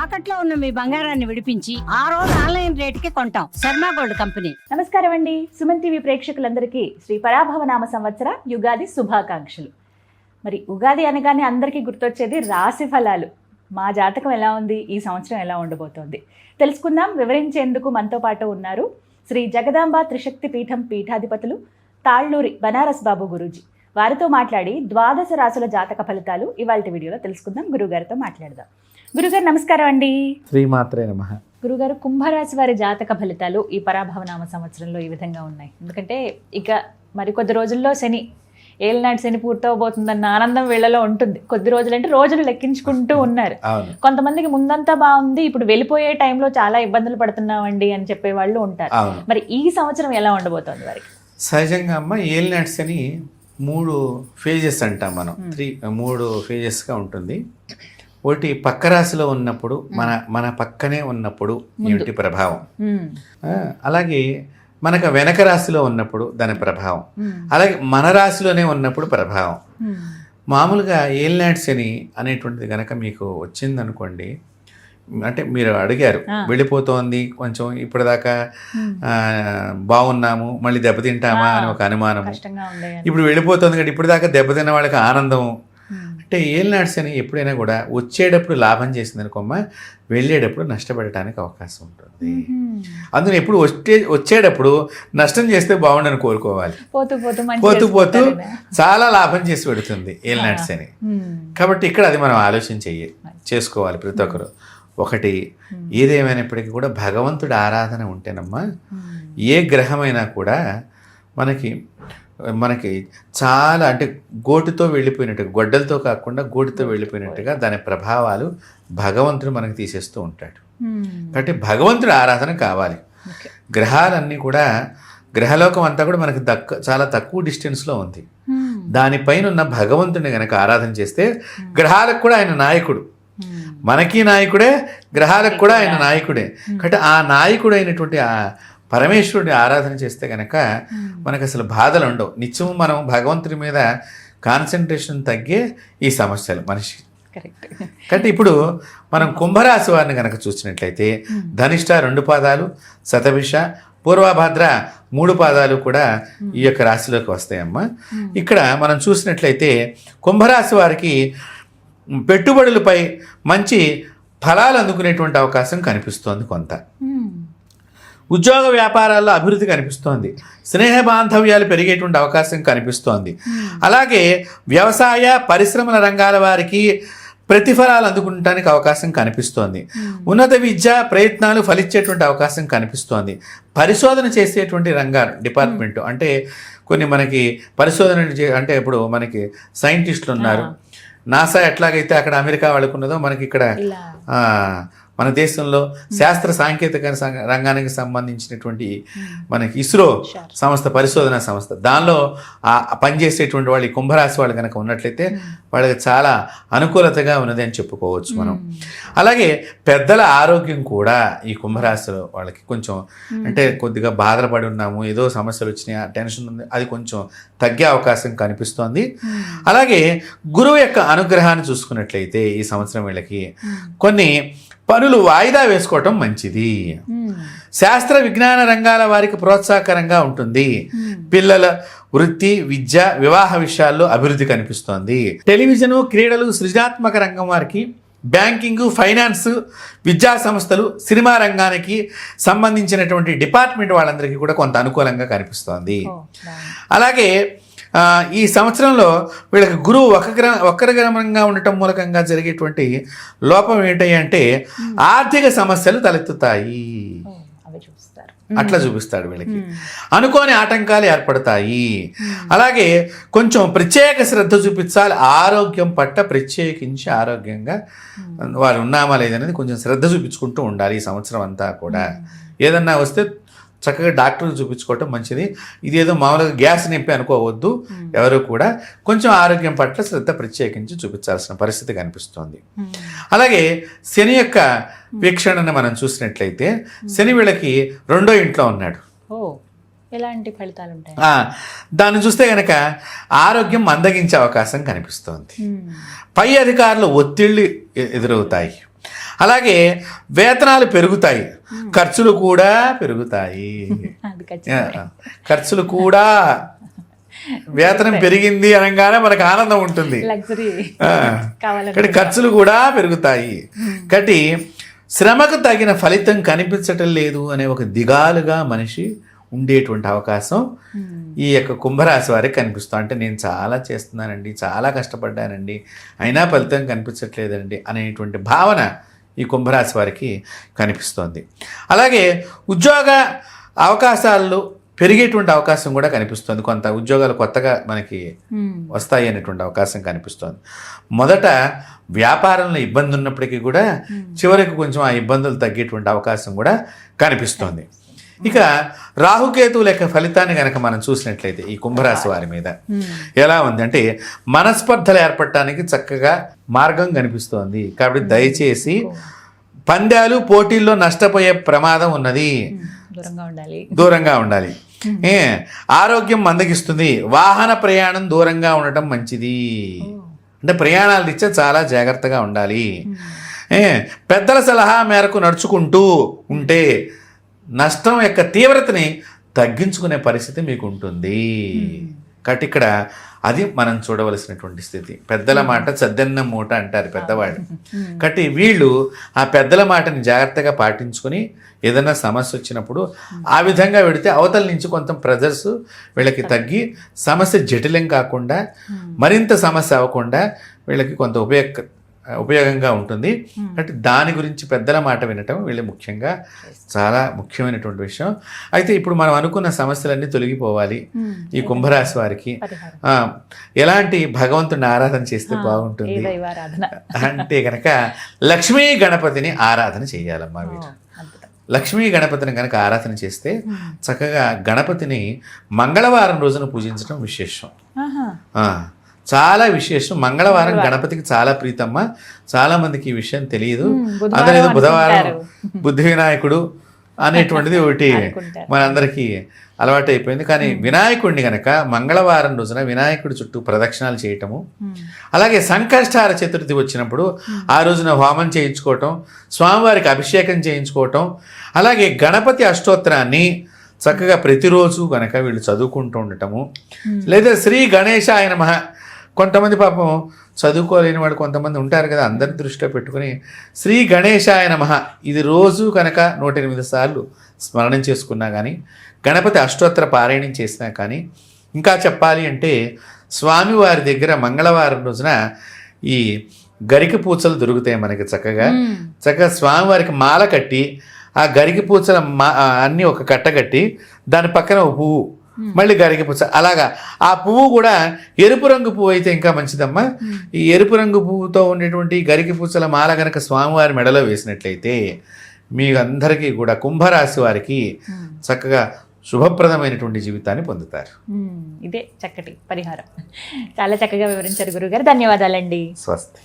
తాకట్లో ఉన్న మీ బంగారాన్ని విడిపించి ఆ రోజు ఆన్లైన్ రేటుకి కొంటాం. Sharma gold company. నమస్కారం అండి. సుమన్ టీవీ ప్రేక్షకులందరికీ శ్రీ పరాభవనామ సంవత్సర యుగాది శుభాకాంక్షలు. మరి ఉగాది అనగానే అందరికీ గుర్తొచ్చేది రాశి ఫలాలు. మా జాతకం ఎలా ఉంది, ఈ సంవత్సరం ఎలా ఉండబోతోంది తెలుసుకుందాం. వివరించేందుకు మనతో పాటు ఉన్నారు శ్రీ జగదాంబ త్రిశక్తి పీఠం పీఠాధిపతులు తాళ్ళూరి బనారస్ బాబు గురూజీ. వారితో మాట్లాడి ద్వాదశ రాశుల జాతక ఫలితాలు ఇవాళ వీడియోలో తెలుసుకుందాం. గురుగారితో మాట్లాడదాం. గురుగారు నమస్కారం అండి. శ్రీమాత్రే నమః. గురుగారు, కుంభరాశి వారి జాతక ఫలితాలు ఈ పరాభవనామ సంవత్సరంలో ఈ విధంగా ఉన్నాయి. ఎందుకంటే ఇక మరికొద్ది రోజుల్లో శని ఏలినాటి శని పూర్తవబోతుందన్న ఆనందం వీళ్ళలో ఉంటుంది. కొద్ది రోజులు అంటే రోజులు లెక్కించుకుంటూ ఉన్నారు. కొంతమందికి ముందంతా బాగుంది, ఇప్పుడు వెళ్ళిపోయే టైంలో చాలా ఇబ్బందులు పడుతున్నామండి అని చెప్పే వాళ్ళు ఉంటారు. మరి ఈ సంవత్సరం ఎలా ఉండబోతోంది వారికి? సహజంగా అమ్మ ఏలినాటి శని 3 ఫేజెస్ అంటాం మనం. 3 ఫేజెస్గా ఉంటుంది. ఒకటి పక్క రాశిలో ఉన్నప్పుడు, మన పక్కనే ఉన్నప్పుడు ఏమిటి ప్రభావం, అలాగే మనకు వెనక రాశిలో ఉన్నప్పుడు దాని ప్రభావం, అలాగే మన రాశిలోనే ఉన్నప్పుడు ప్రభావం. మామూలుగా ఏలినాటి శని అనేటువంటిది కనుక మీకు వచ్చిందనుకోండి, అంటే మీరు అడిగారు వెళ్ళిపోతోంది కొంచెం, ఇప్పటిదాకా బాగున్నాము మళ్ళీ దెబ్బతింటామా అని ఒక అనుమానం. ఇప్పుడు వెళ్ళిపోతుంది కదా, ఇప్పటిదాకా దెబ్బతిన్న వాళ్ళకి ఆనందం. అంటే ఏలినాటి శని ఎప్పుడైనా కూడా వచ్చేటప్పుడు లాభం చేసింది అనుకోమ్మా, వెళ్ళేటప్పుడు నష్టపడటానికి అవకాశం ఉంటుంది. అందుకని ఎప్పుడు వచ్చేటప్పుడు నష్టం చేస్తే బాగుండని కోరుకోవాలి. పోతూ పోతూ చాలా లాభం చేసి పెడుతుంది ఏలినాటి శని. కాబట్టి ఇక్కడ అది మనం ఆలోచన చేసుకోవాలి ప్రతి ఒక్కరు. ఒకటి, ఏదేమైనప్పటికీ కూడా భగవంతుడి ఆరాధన ఉంటేనమ్మా ఏ గ్రహమైనా కూడా మనకి చాలా, అంటే గోటుతో వెళ్ళిపోయినట్టుగా, గొడ్డలతో కాకుండా గోటుతో వెళ్ళిపోయినట్టుగా దాని ప్రభావాలు భగవంతుడు మనకి తీసేస్తూ ఉంటాడు. కాబట్టి భగవంతుడి ఆరాధన కావాలి. గ్రహాలన్నీ కూడా, గ్రహలోకం అంతా కూడా మనకి చాలా తక్కువ డిస్టెన్స్లో ఉంది. దానిపైన ఉన్న భగవంతుడిని కనుక ఆరాధన చేస్తే, గ్రహాలకు కూడా ఆయన నాయకుడు, మనకి నాయకుడే, గ్రహాలకు కూడా ఆయన నాయకుడే. కాబట్టి ఆ నాయకుడు అయినటువంటి ఆ పరమేశ్వరుడి ఆరాధన చేస్తే కనుక మనకు అసలు బాధలు ఉండవు. నిత్యము మనం భగవంతుడి మీద కాన్సన్ట్రేషన్ తగ్గే ఈ సమస్యలు మనిషి. కాబట్టి ఇప్పుడు మనం కుంభరాశి వారిని కనుక చూసినట్లయితే ధనిష్ట 2 పాదాలు, శతభిష, పూర్వభద్ర 3 పాదాలు కూడా ఈ యొక్క రాశిలోకి వస్తాయమ్మా. ఇక్కడ మనం చూసినట్లయితే కుంభరాశి వారికి పెట్టుబడులపై మంచి ఫలాలు అందుకునేటువంటి అవకాశం కనిపిస్తోంది. కొంత ఉద్యోగ వ్యాపారాల్లో అభివృద్ధి కనిపిస్తోంది. స్నేహ బాంధవ్యాలు పెరిగేటువంటి అవకాశం కనిపిస్తోంది. అలాగే వ్యవసాయ పరిశ్రమల రంగాల వారికి ప్రతిఫలాలు అందుకుంటానికి అవకాశం కనిపిస్తోంది. ఉన్నత విద్య ప్రయత్నాలు ఫలించేటువంటి అవకాశం కనిపిస్తోంది. పరిశోధన చేసేటువంటి రంగాలు, డిపార్ట్మెంట్, అంటే కొన్ని మనకి పరిశోధనలు అంటే ఇప్పుడు మనకి సైంటిస్టులు ఉన్నారు. నాసా ఎట్లాగైతే అక్కడ అమెరికా వాళ్ళకు ఉన్నదో మనకి ఇక్కడ మన దేశంలో శాస్త్ర సాంకేతిక రంగానికి సంబంధించినటువంటి మనకి ఇస్రో సంస్థ, పరిశోధన సంస్థ, దానిలో పనిచేసేటువంటి వాళ్ళు ఈ కుంభరాశి వాళ్ళు కనుక ఉన్నట్లయితే వాళ్ళకి చాలా అనుకూలతగా ఉన్నది అని చెప్పుకోవచ్చు మనం. అలాగే పెద్దల ఆరోగ్యం కూడా ఈ కుంభరాశి వాళ్ళకి కొంచెం, అంటే కొద్దిగా బాధలు పడి ఉన్నాము, ఏదో సమస్యలు వచ్చినాయి, టెన్షన్ ఉంది, అది కొంచెం తగ్గే అవకాశం కనిపిస్తోంది. అలాగే గురువు యొక్క అనుగ్రహాన్ని చూసుకున్నట్లయితే ఈ సంవత్సరం వీళ్ళకి కొన్ని పనులు వాయిదా వేసుకోవటం మంచిది. శాస్త్ర విజ్ఞాన రంగాల వారికి ప్రోత్సాహకరంగా ఉంటుంది. పిల్లల వృత్తి, విద్య, వివాహ విషయాల్లో అభివృద్ధి కనిపిస్తోంది. టెలివిజను, క్రీడలు, సృజనాత్మక రంగం వారికి, బ్యాంకింగ్, ఫైనాన్స్, విద్యా సంస్థలు, సినిమా రంగానికి సంబంధించినటువంటి డిపార్ట్మెంట్ వాళ్ళందరికీ కూడా కొంత అనుకూలంగా కనిపిస్తోంది. అలాగే ఈ సంవత్సరంలో వీళ్ళకి గురువు వక్రగమనంగా ఉండటం మూలకంగా జరిగేటువంటి లోపం ఏంటంటే ఆర్థిక సమస్యలు తలెత్తుతాయి. అట్లా చూపిస్తాడు వీళ్ళకి. అనుకోని ఆటంకాలు ఏర్పడతాయి. అలాగే కొంచెం ప్రత్యేక శ్రద్ధ చూపించాలి. ఆరోగ్యం పట్ల ప్రత్యేకించి ఆరోగ్యంగా వారు ఉన్నామా లేదనేది కొంచెం శ్రద్ధ చూపించుకుంటూ ఉండాలి ఈ సంవత్సరం అంతా కూడా. ఏదన్నా వస్తే చక్కగా డాక్టర్ని చూపించుకోవటం మంచిది. ఇదేదో మామూలుగా గ్యాస్ నింపి అనుకోవద్దు. ఎవరు కూడా కొంచెం ఆరోగ్యం పట్ల శ్రద్ధ ప్రత్యేకించి చూపించాల్సిన పరిస్థితి కనిపిస్తోంది. అలాగే శని యొక్క వీక్షణను మనం చూసినట్లయితే శని వీళ్ళకి 2వ ఇంట్లో ఉన్నాడు. ఎలాంటి ఫలితాలు ఉంటాయి? దాన్ని చూస్తే కనుక ఆరోగ్యం మందగించే అవకాశం కనిపిస్తోంది. పై అధికారులు ఒత్తిళ్ళు ఎదురవుతాయి. అలాగే వేతనాలు పెరుగుతాయి, ఖర్చులు కూడా పెరుగుతాయి. అది ఖచ్చితంగా. ఖర్చులు కూడా వేతనం పెరిగింది అనగానే మనకు ఆనందం ఉంటుంది. లగ్జరీ కాబట్టి ఖర్చులు కూడా పెరుగుతాయి. కాబట్టి శ్రమకు తగిన ఫలితం కనిపించటం లేదు అనే ఒక దిగాలుగా మనిషి ఉండేటువంటి అవకాశం ఈ యొక్క కుంభరాశి వారికి కనిపిస్తుంది. అంటే నేను చాలా చేస్తున్నానండి, చాలా కష్టపడ్డానండి, అయినా ఫలితం కనిపించట్లేదండి అనేటువంటి భావన ఈ కుంభరాశి వారికి కనిపిస్తోంది. అలాగే ఉద్యోగ అవకాశాలు పెరిగేటువంటి అవకాశం కూడా కనిపిస్తుంది. కొంత ఉద్యోగాలు కొత్తగా మనకి వస్తాయి అనేటువంటి అవకాశం కనిపిస్తుంది. మొదట వ్యాపారంలో ఇబ్బంది ఉన్నప్పటికీ కూడా చివరికి కొంచెం ఆ ఇబ్బందులు తగ్గేటువంటి అవకాశం కూడా కనిపిస్తోంది. ఇక రాహుకేతువుల యొక్క ఫలితాన్ని కనుక మనం చూసినట్లయితే ఈ కుంభరాశి వారి మీద ఎలా ఉంది అంటే మనస్పర్ధలు ఏర్పడటానికి చక్కగా మార్గం కనిపిస్తోంది. కాబట్టి దయచేసి పందాలు పోటీల్లో నష్టపోయే ప్రమాదం ఉన్నది, దూరంగా ఉండాలి. ఆరోగ్యం మందగిస్తుంది, వాహన ప్రయాణం దూరంగా ఉండటం మంచిది. అంటే ప్రయాణాలు ఇచ్చే చాలా జాగ్రత్తగా ఉండాలి. పెద్దల సలహా మేరకు నడుచుకుంటూ ఉంటే నష్టం యొక్క తీవ్రతని తగ్గించుకునే పరిస్థితి మీకు ఉంటుంది. కాబట్టి ఇక్కడ అది మనం చూడవలసినటువంటి స్థితి. పెద్దల మాట చద్దన్న మూట అంటారు పెద్దవాళ్ళు. కాబట్టి వీళ్ళు ఆ పెద్దల మాటని జాగ్రత్తగా పాటించుకొని ఏదైనా సమస్య వచ్చినప్పుడు ఆ విధంగా పెడితే అవతల నుంచి కొంత ప్రెజర్స్ వీళ్ళకి తగ్గి సమస్య జటిలం కాకుండా మరింత సమస్య అవ్వకుండా వీళ్ళకి కొంత ఉపయోగంగా ఉంటుంది. అంటే దాని గురించి పెద్దల మాట వినటం వీళ్ళు ముఖ్యంగా చాలా ముఖ్యమైనటువంటి విషయం. అయితే ఇప్పుడు మనం అనుకున్న సమస్యలన్నీ తొలగిపోవాలి ఈ కుంభరాశి వారికి ఎలాంటి భగవంతుని ఆరాధన చేస్తే బాగుంటుంది అంటే కనుక లక్ష్మీ గణపతిని ఆరాధన చేయాలమ్మా. వీరు లక్ష్మీ గణపతిని కనుక ఆరాధన చేస్తే చక్కగా గణపతిని మంగళవారం రోజున పూజించడం విశేషం, చాలా విశేషం. మంగళవారం గణపతికి చాలా ప్రీతమ్మ. చాలా మందికి ఈ విషయం తెలియదు. అదేదో బుధవారం బుద్ధి వినాయకుడు అనేటువంటిది ఒకటి మనందరికీ అలవాటు అయిపోయింది. కానీ వినాయకుడిని కనుక మంగళవారం రోజున వినాయకుడి చుట్టూ ప్రదక్షిణాలు చేయటము, అలాగే సంకష్టార చతుర్థి వచ్చినప్పుడు ఆ రోజున హోమం చేయించుకోవటం, స్వామివారికి అభిషేకం చేయించుకోవటం, అలాగే గణపతి అష్టోత్తరాన్ని చక్కగా ప్రతిరోజు కనుక వీళ్ళు చదువుకుంటూ ఉండటము, లేదా శ్రీ గణేశాయ నమః. కొంతమంది పాపం చదువుకోలేని వాడు కొంతమంది ఉంటారు కదా, అందరి దృష్టిలో పెట్టుకుని శ్రీ గణేశాయ నమః ఇది రోజు కనుక 108 సార్లు స్మరణం చేసుకున్నా కానీ, గణపతి అష్టోత్తర పారాయణం చేసినా కానీ, ఇంకా చెప్పాలి అంటే స్వామివారి దగ్గర మంగళవారం రోజున ఈ గరికి పూచలు దొరుకుతాయి మనకి. చక్కగా స్వామివారికి మాల కట్టి ఆ గరికి పూచల అన్నీ ఒక కట్ట కట్టి దాని పక్కన ఒక పువ్వు, మళ్ళీ గరికి పూచ, అలాగా ఆ పువ్వు కూడా ఎరుపు రంగు పువ్వు అయితే ఇంకా మంచిదమ్మా. ఈ ఎరుపు రంగు పువ్వుతో ఉండేటువంటి గరికి పూచల మాల గనక స్వామివారి మెడలో వేసినట్లయితే మీ అందరికీ కూడా కుంభరాశి వారికి చక్కగా శుభప్రదమైనటువంటి జీవితాన్ని పొందుతారు. ఇదే చక్కటి పరిహారం. చాలా చక్కగా వివరించారు గురుగారు. ధన్యవాదాలండి. స్వస్తి.